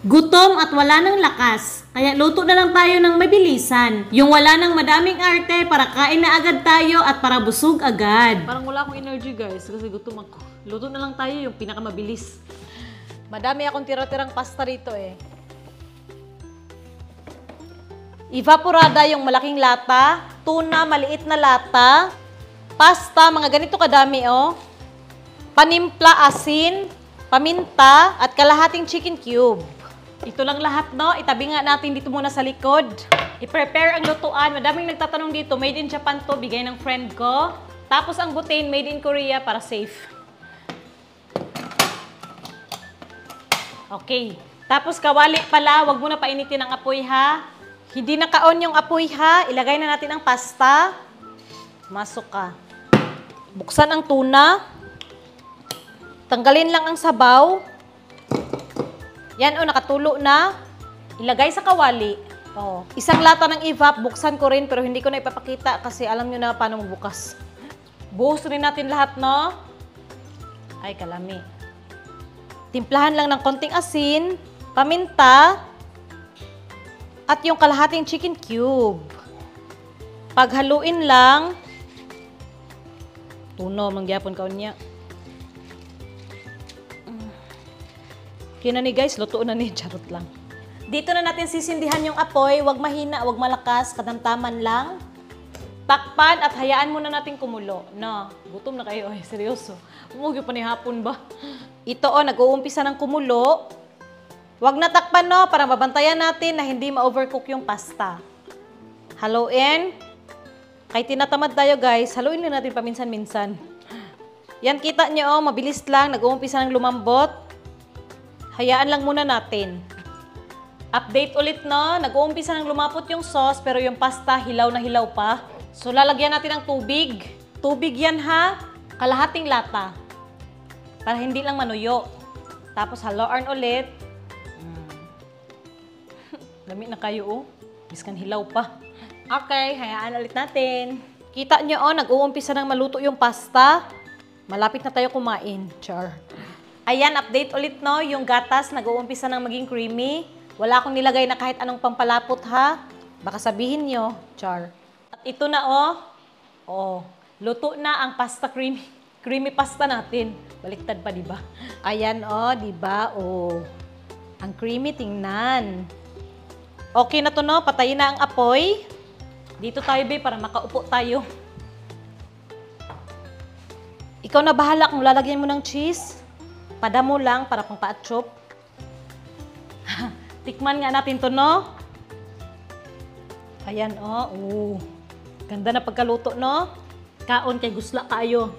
Gutom at wala ng lakas, kaya luto na lang tayo ng mabilisan. Yung wala ng madaming arte para kain na agad tayo at para busog agad. Parang wala akong energy guys kasi gutom ako. Luto na lang tayo yung pinakamabilis. Madami akong tira-tirang pasta rito eh. Evaporada yung malaking lata, tuna maliit na lata, pasta mga ganito kadami oh. Panimpla asin, paminta at kalahating chicken cube. Ito lang lahat, no? Itabi nga natin dito muna sa likod. I-prepare ang lutuan. Madaming nagtatanong dito, made in Japan to, bigay ng friend ko. Tapos ang butane, made in Korea para safe. Okay. Tapos kawali pala, wag mo na painitin ang apoy ha. Hindi naka-on yung apoy ha. Ilagay na natin ang pasta. Masok ka. Buksan ang tuna. Tanggalin lang ang sabaw. Yan o, nakatulo na. Ilagay sa kawali. Oh. Isang lata ng evap, buksan ko rin pero hindi ko na ipapakita kasi alam nyo na paano magbukas. Buhos rin natin lahat, no? Ay, kalami. Timplahan lang ng konting asin, paminta, at yung kalahating chicken cube. Paghaluin lang, tuno, mangyapon ka niya. Kina ni guys, luto na ni, charot lang. Dito na natin sisindihan yung apoy, wag mahina, wag malakas, kadamtaman lang. Takpan at hayaan muna natin kumulo. No, gutom na kayo, ay seryoso. Umuwi pa ni hapon ba? Ito oh, nag-uumpisa ng kumulo. Wag na takpan no, para mabantayan natin na hindi ma-overcook yung pasta. Haluin. Kahit tinatamad tayo guys, haluin lang natin paminsan-minsan. Yan kita nyo oh, mabilis lang, nag-uumpisa ng lumambot. Hayaan lang muna natin. Update ulit no, nag-uumpisa ng lumapot yung sauce pero yung pasta hilaw na hilaw pa. So lalagyan natin ng tubig. Tubig yan ha, kalahating lata. Para hindi lang manuyo. Tapos haluan ulit. Lamig na kayo oh, biskan hilaw pa. Okay, hayaan ulit natin. Kita nyo oh, nag-uumpisa ng maluto yung pasta. Malapit na tayo kumain. Char. Ayan, update ulit no, yung gatas nag-uumpisa ng maging creamy. Wala akong nilagay na kahit anong pampalapot ha. Baka sabihin nyo, char. At ito na oh, oh, luto na ang pasta creamy. Creamy pasta natin. Baliktad pa, di ba? Ayan oh, di ba? Oh. Ang creamy tingnan. Okay na to no, patayin na ang apoy. Dito tayo be para makaupo tayo. Ikaw na bahala kung lalagyan mo ng cheese. Padamo lang para pang pa-chop. Tikman nga natin to, no? Ayan, oh. Ganda na pagkaluto, no? Kaon kay gusla kayo.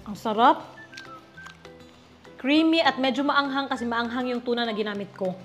Ang sarap. Creamy at medyo maanghang kasi maanghang yung tuna na ginamit ko.